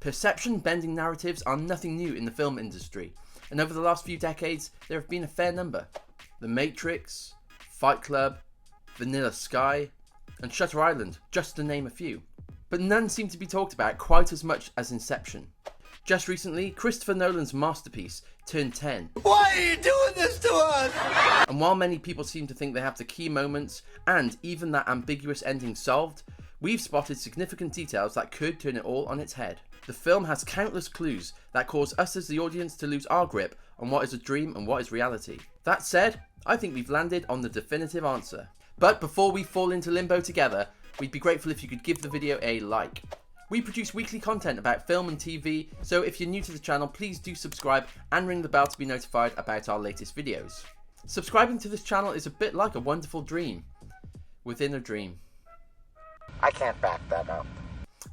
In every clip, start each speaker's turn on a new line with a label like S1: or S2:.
S1: Perception-bending narratives are nothing new in the film industry, and over the last few decades there have been a fair number. The Matrix, Fight Club, Vanilla Sky, and Shutter Island, just to name a few. But none seem to be talked about quite as much as Inception. Just recently, Christopher Nolan's masterpiece turned 10.
S2: Why are you doing this to us?
S1: And while many people seem to think they have the key moments and even that ambiguous ending solved, we've spotted significant details that could turn it all on its head. The film has countless clues that cause us as the audience to lose our grip on what is a dream and what is reality. That said, I think we've landed on the definitive answer. But before we fall into limbo together, we'd be grateful if you could give the video a like. We produce weekly content about film and TV, so if you're new to the channel, please do subscribe and ring the bell to be notified about our latest videos. Subscribing to this channel is a bit like a wonderful dream within a dream.
S2: I can't back that up.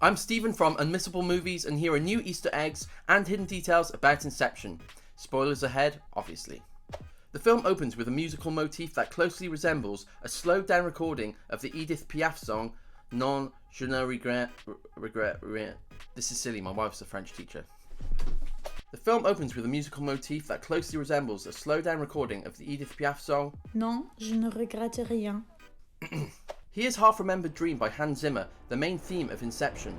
S1: I'm Stephen from Unmissable Movies, and here are new Easter eggs and hidden details about Inception. Spoilers ahead, obviously. The film opens with a musical motif that closely resembles a slowed down recording of the Edith Piaf song Non, je ne regrette rien. This is silly, my wife's a French teacher. The film opens with a musical motif that closely resembles a slowed down recording of the Edith Piaf song
S3: Non, je ne regrette rien.
S1: Here's Half Remembered Dream by Hans Zimmer, the main theme of Inception.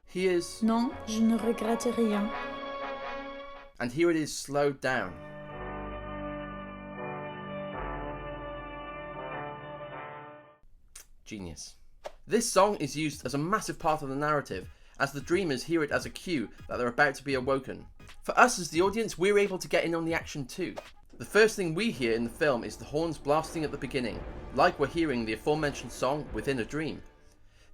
S1: Here's
S3: Non, je ne regrette rien.
S1: And here it is slowed down. Genius. This song is used as a massive part of the narrative, as the dreamers hear it as a cue that they're about to be awoken. For us as the audience, we're able to get in on the action too. The first thing we hear in the film is the horns blasting at the beginning, like we're hearing the aforementioned song Within a Dream.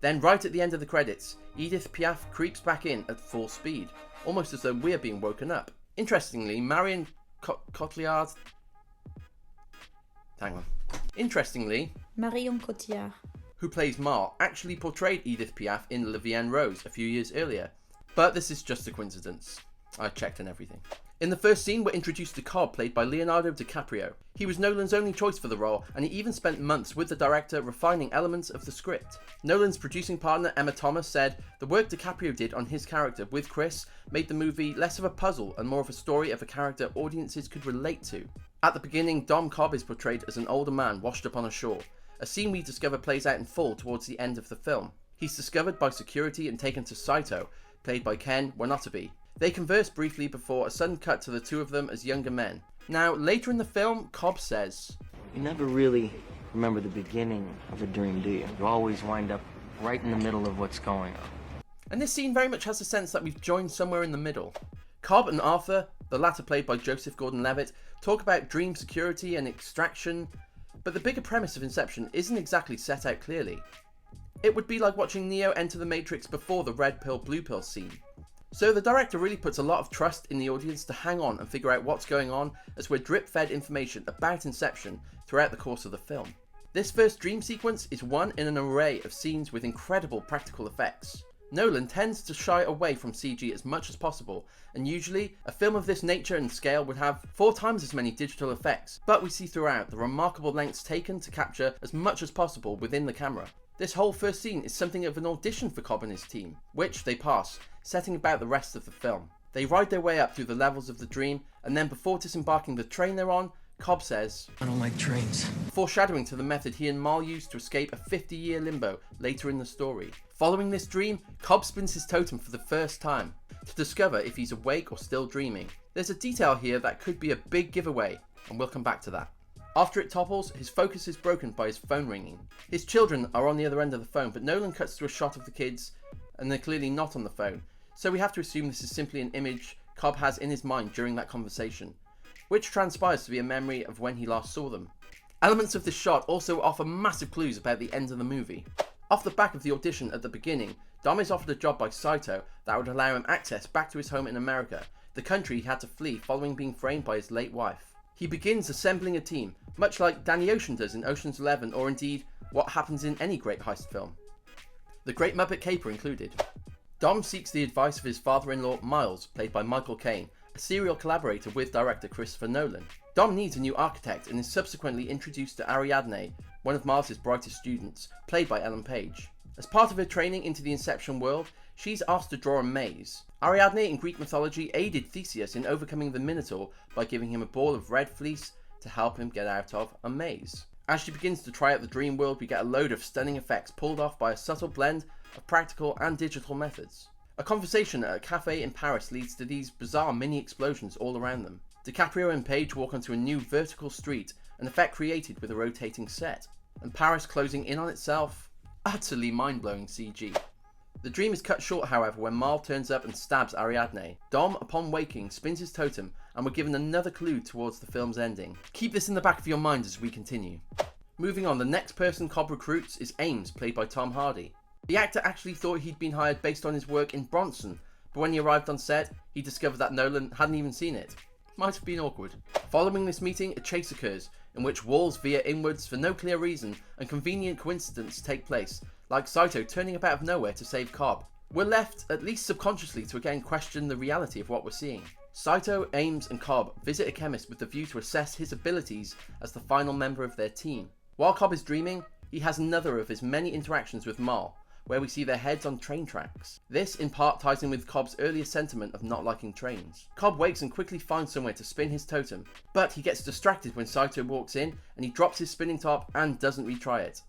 S1: Then right at the end of the credits, Edith Piaf creeps back in at full speed, almost as though we're being woken up. Interestingly, Marion Cotillard...
S3: Marion Cotillard,
S1: who plays Mar, actually portrayed Edith Piaf in La Vie en Rose a few years earlier. But this is just a coincidence. I checked and everything. In the first scene, we're introduced to Cobb, played by Leonardo DiCaprio. He was Nolan's only choice for the role, and he even spent months with the director refining elements of the script. Nolan's producing partner Emma Thomas said, "The work DiCaprio did on his character with Chris made the movie less of a puzzle and more of a story of a character audiences could relate to." At the beginning, Dom Cobb is portrayed as an older man washed up on a shore, a scene we discover plays out in full towards the end of the film. He's discovered by security and taken to Saito, played by Ken Watanabe. They converse briefly before a sudden cut to the two of them as younger men. Now, later in the film, Cobb says,
S4: "You never really remember the beginning of a dream, do you? You always wind up right in the middle of what's going on."
S1: And this scene very much has the sense that we've joined somewhere in the middle. Cobb and Arthur, the latter played by Joseph Gordon-Levitt, talk about dream security and extraction, but the bigger premise of Inception isn't exactly set out clearly. It would be like watching Neo enter the Matrix before the red pill, blue pill scene. So the director really puts a lot of trust in the audience to hang on and figure out what's going on as we're drip-fed information about Inception throughout the course of the film. This first dream sequence is one in an array of scenes with incredible practical effects. Nolan tends to shy away from CG as much as possible, and usually a film of this nature and scale would have 4 times as many digital effects, but we see throughout the remarkable lengths taken to capture as much as possible within the camera. This whole first scene is something of an audition for Cobb and his team, which they pass, setting about the rest of the film. They ride their way up through the levels of the dream, and then before disembarking the train they're on, Cobb says,
S4: "I don't like trains."
S1: foreshadowing to the method he and Mal used to escape a 50-year limbo later in the story. Following this dream, Cobb spins his totem for the first time, to discover if he's awake or still dreaming. There's a detail here that could be a big giveaway, and we'll come back to that. After it topples, his focus is broken by his phone ringing. His children are on the other end of the phone, but Nolan cuts to a shot of the kids, and they're clearly not on the phone, so we have to assume this is simply an image Cobb has in his mind during that conversation, which transpires to be a memory of when he last saw them. Elements of this shot also offer massive clues about the end of the movie. Off the back of the audition at the beginning, Dom is offered a job by Saito that would allow him access back to his home in America, the country he had to flee following being framed by his late wife. He begins assembling a team, much like Danny Ocean does in Ocean's 11, or indeed what happens in any great heist film. The Great Muppet Caper included. Dom seeks the advice of his father-in-law Miles, played by Michael Caine, a serial collaborator with director Christopher Nolan. Dom needs a new architect and is subsequently introduced to Ariadne, one of Miles' brightest students, played by Ellen Page. As part of her training into the Inception world, she's asked to draw a maze. Ariadne in Greek mythology aided Theseus in overcoming the Minotaur by giving him a ball of red fleece to help him get out of a maze. As she begins to try out the dream world, we get a load of stunning effects pulled off by a subtle blend of practical and digital methods. A conversation at a cafe in Paris leads to these bizarre mini explosions all around them. DiCaprio and Paige walk onto a new vertical street, an effect created with a rotating set. And Paris closing in on itself, utterly mind-blowing CG. The dream is cut short, however, when Mal turns up and stabs Ariadne. Dom, upon waking, spins his totem, and we're given another clue towards the film's ending. Keep this in the back of your mind as we continue. Moving on, the next person Cobb recruits is Ames, played by Tom Hardy. The actor actually thought he'd been hired based on his work in Bronson, but when he arrived on set, he discovered that Nolan hadn't even seen it. Might have been awkward. Following this meeting, a chase occurs, in which walls veer inwards for no clear reason and convenient coincidence take place, like Saito turning up out of nowhere to save Cobb. We're left, at least subconsciously, to again question the reality of what we're seeing. Saito, Ames and Cobb visit a chemist with the view to assess his abilities as the final member of their team. While Cobb is dreaming, he has another of his many interactions with Mal, where we see their heads on train tracks. This in part ties in with Cobb's earlier sentiment of not liking trains. Cobb wakes and quickly finds somewhere to spin his totem, but he gets distracted when Saito walks in and he drops his spinning top and doesn't retry it.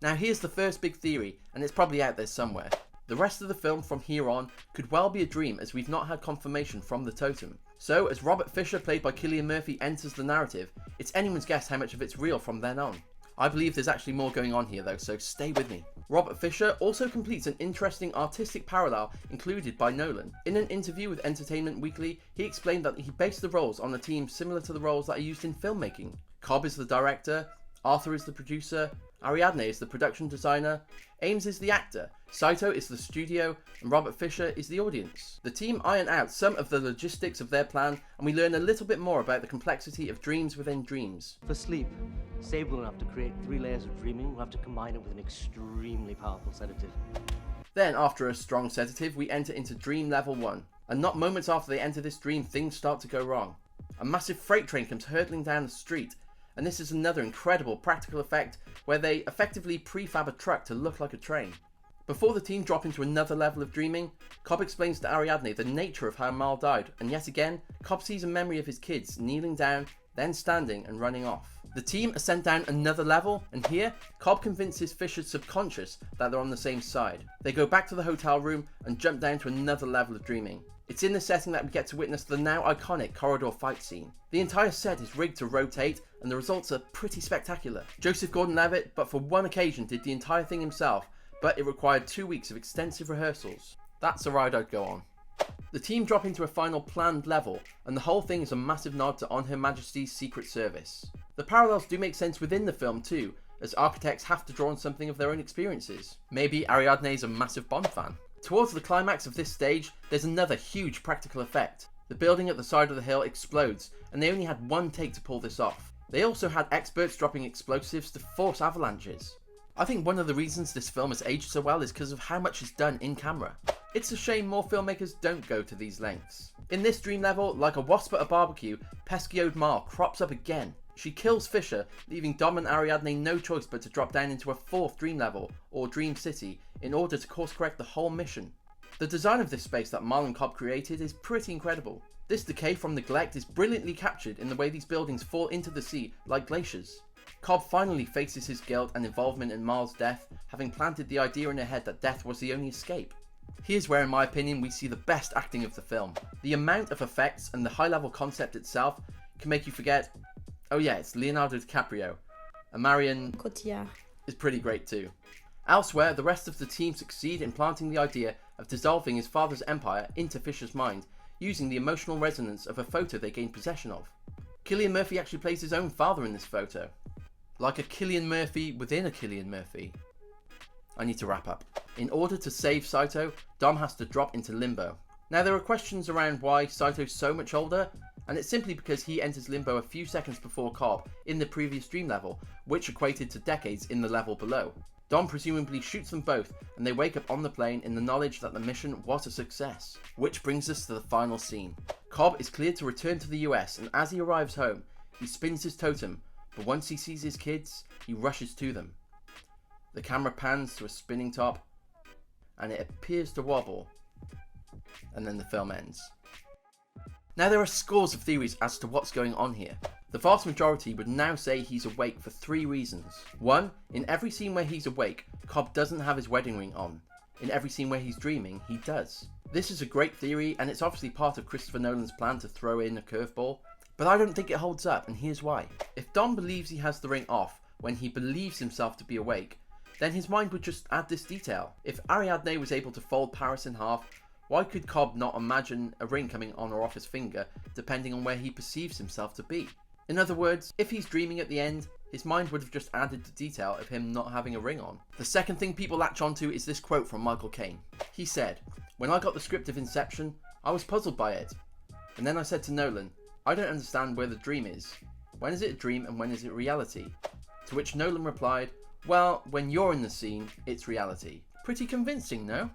S1: Now here's the first big theory, and it's probably out there somewhere. The rest of the film from here on could well be a dream, as we've not had confirmation from the totem. So as Robert Fisher, played by Cillian Murphy, enters the narrative, it's anyone's guess how much of it's real from then on. I believe there's actually more going on here though, so stay with me. Robert Fisher also completes an interesting artistic parallel included by Nolan. In an interview with Entertainment Weekly, he explained that he based the roles on a team similar to the roles that are used in filmmaking. Cobb is the director, Arthur is the producer, Ariadne is the production designer, Ames is the actor, Saito is the studio, and Robert Fisher is the audience. The team iron out some of the logistics of their plan, and we learn a little bit more about the complexity of dreams within dreams.
S4: For sleep, stable enough to create 3 layers of dreaming, we'll have to combine it with an extremely powerful sedative.
S1: Then, after a strong sedative, we enter into Dream Level 1. And not moments after they enter this dream, things start to go wrong. A massive freight train comes hurtling down the street, and this is another incredible practical effect where they effectively prefab a truck to look like a train. Before the team drop into another level of dreaming, Cobb explains to Ariadne the nature of how Mal died, and yet again, Cobb sees a memory of his kids kneeling down, then standing and running off. The team are sent down another level, and here, Cobb convinces Fisher's subconscious that they're on the same side. They go back to the hotel room and jump down to another level of dreaming. It's in this setting that we get to witness the now iconic corridor fight scene. The entire set is rigged to rotate, and the results are pretty spectacular. Joseph Gordon-Levitt, but for one occasion, did the entire thing himself, but it required 2 weeks of extensive rehearsals. That's a ride I'd go on. The team drop into a final planned level, and the whole thing is a massive nod to On Her Majesty's Secret Service. The parallels do make sense within the film too, as architects have to draw on something of their own experiences. Maybe Ariadne is a massive Bond fan. Towards the climax of this stage, there's another huge practical effect. The building at the side of the hill explodes, and they only had 1 take to pull this off. They also had experts dropping explosives to force avalanches. I think one of the reasons this film has aged so well is because of how much is done in camera. It's a shame more filmmakers don't go to these lengths. In this dream level, like a wasp at a barbecue, pesky-old Mal crops up again. She kills Fisher, leaving Dom and Ariadne no choice but to drop down into a 4th dream level, or dream city, in order to course correct the whole mission. The design of this space that Mal and Cobb created is pretty incredible. This decay from neglect is brilliantly captured in the way these buildings fall into the sea like glaciers. Cobb finally faces his guilt and involvement in Mal's death, having planted the idea in her head that death was the only escape. Here's where, in my opinion, we see the best acting of the film. The amount of effects and the high-level concept itself can make you forget, oh yeah, it's Leonardo DiCaprio, and Marion
S3: Cotillard
S1: is pretty great too. Elsewhere, the rest of the team succeed in planting the idea of dissolving his father's empire into Fisher's mind, using the emotional resonance of a photo they gained possession of. Cillian Murphy actually plays his own father in this photo. Like a Cillian Murphy within a Cillian Murphy. I need to wrap up. In order to save Saito, Dom has to drop into limbo. Now there are questions around why Saito's so much older, and it's simply because he enters limbo a few seconds before Cobb in the previous dream level, which equated to decades in the level below. Dom presumably shoots them both, and they wake up on the plane in the knowledge that the mission was a success. Which brings us to the final scene. Cobb is cleared to return to the US, and as he arrives home, he spins his totem, but once he sees his kids, he rushes to them. The camera pans to a spinning top, and it appears to wobble, and then the film ends. Now there are scores of theories as to what's going on here. The vast majority would now say he's awake for 3 reasons. 1. In every scene where he's awake, Cobb doesn't have his wedding ring on. In every scene where he's dreaming, he does. This is a great theory, and it's obviously part of Christopher Nolan's plan to throw in a curveball, but I don't think it holds up, and here's why. If Dom believes he has the ring off when he believes himself to be awake, then his mind would just add this detail. If Ariadne was able to fold Paris in half, why could Cobb not imagine a ring coming on or off his finger, depending on where he perceives himself to be? In other words, if he's dreaming at the end, his mind would have just added the detail of him not having a ring on. The second thing people latch onto is this quote from Michael Caine. He said, "When I got the script of Inception, I was puzzled by it. And then I said to Nolan, I don't understand where the dream is. When is it a dream and when is it reality?" To which Nolan replied, "Well, when you're in the scene, it's reality." Pretty convincing, no?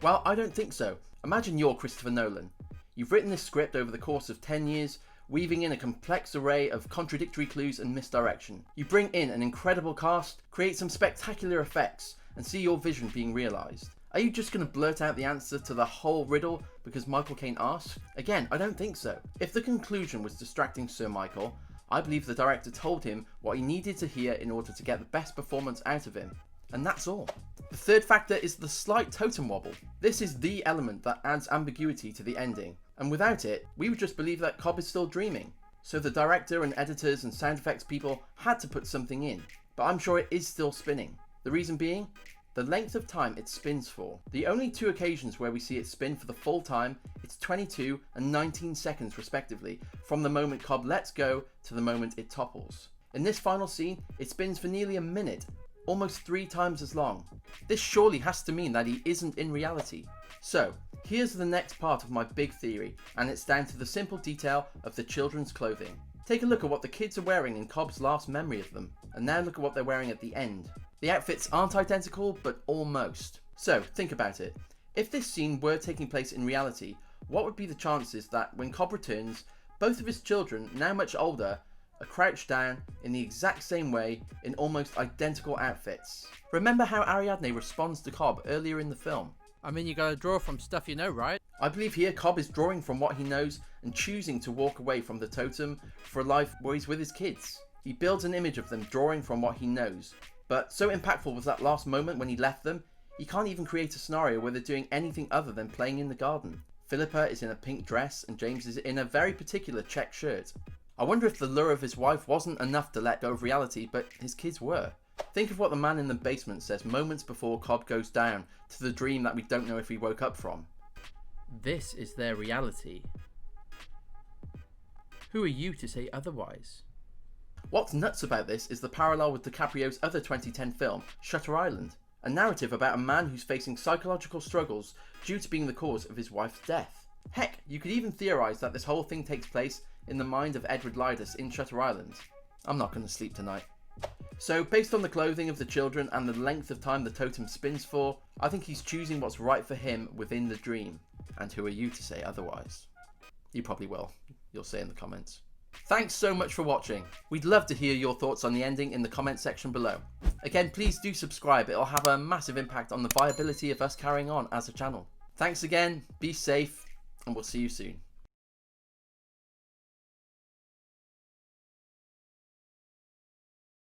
S1: Well, I don't think so. Imagine you're Christopher Nolan. You've written this script over the course of 10 years, weaving in a complex array of contradictory clues and misdirection. You bring in an incredible cast, create some spectacular effects, and see your vision being realised. Are you just going to blurt out the answer to the whole riddle because Michael Caine asked? Again, I don't think so. If the conclusion was distracting Sir Michael, I believe the director told him what he needed to hear in order to get the best performance out of him. And that's all. The third factor is the slight totem wobble. This is the element that adds ambiguity to the ending, and without it, we would just believe that Cobb is still dreaming. So the director and editors and sound effects people had to put something in, but I'm sure it is still spinning. The reason being, the length of time it spins for. The only 2 occasions where we see it spin for the full time, it's 22 and 19 seconds respectively, from the moment Cobb lets go to the moment it topples. In this final scene, it spins for nearly a minute, almost 3 times as long. This surely has to mean that he isn't in reality. So, here's the next part of my big theory, and it's down to the simple detail of the children's clothing. Take a look at what the kids are wearing in Cobb's last memory of them, and now look at what they're wearing at the end. The outfits aren't identical, but almost. So, think about it. If this scene were taking place in reality, what would be the chances that when Cobb returns, both of his children, now much older, are crouched down in the exact same way in almost identical outfits? Remember how Ariadne responds to Cobb earlier in the film?
S5: I mean, you gotta draw from stuff you know, right?
S1: I believe here Cobb is drawing from what he knows and choosing to walk away from the totem for a life where he's with his kids. He builds an image of them drawing from what he knows. But so impactful was that last moment when he left them, he can't even create a scenario where they're doing anything other than playing in the garden. Philippa is in a pink dress and James is in a very particular check shirt. I wonder if the lure of his wife wasn't enough to let go of reality, but his kids were. Think of what the man in the basement says moments before Cobb goes down to the dream that we don't know if he woke up from.
S5: This is their reality. Who are you to say otherwise?
S1: What's nuts about this is the parallel with DiCaprio's other 2010 film, Shutter Island, a narrative about a man who's facing psychological struggles due to being the cause of his wife's death. Heck, you could even theorise that this whole thing takes place in the mind of Edward Lydus in Shutter Island. I'm not going to sleep tonight. So, based on the clothing of the children and the length of time the totem spins for, I think he's choosing what's right for him within the dream. And who are you to say otherwise? You probably will. You'll say in the comments. Thanks so much for watching. We'd love to hear your thoughts on the ending in the comment section below. Again, please do subscribe. It'll have a massive impact on the viability of us carrying on as a channel. Thanks again, be safe, and we'll see you soon.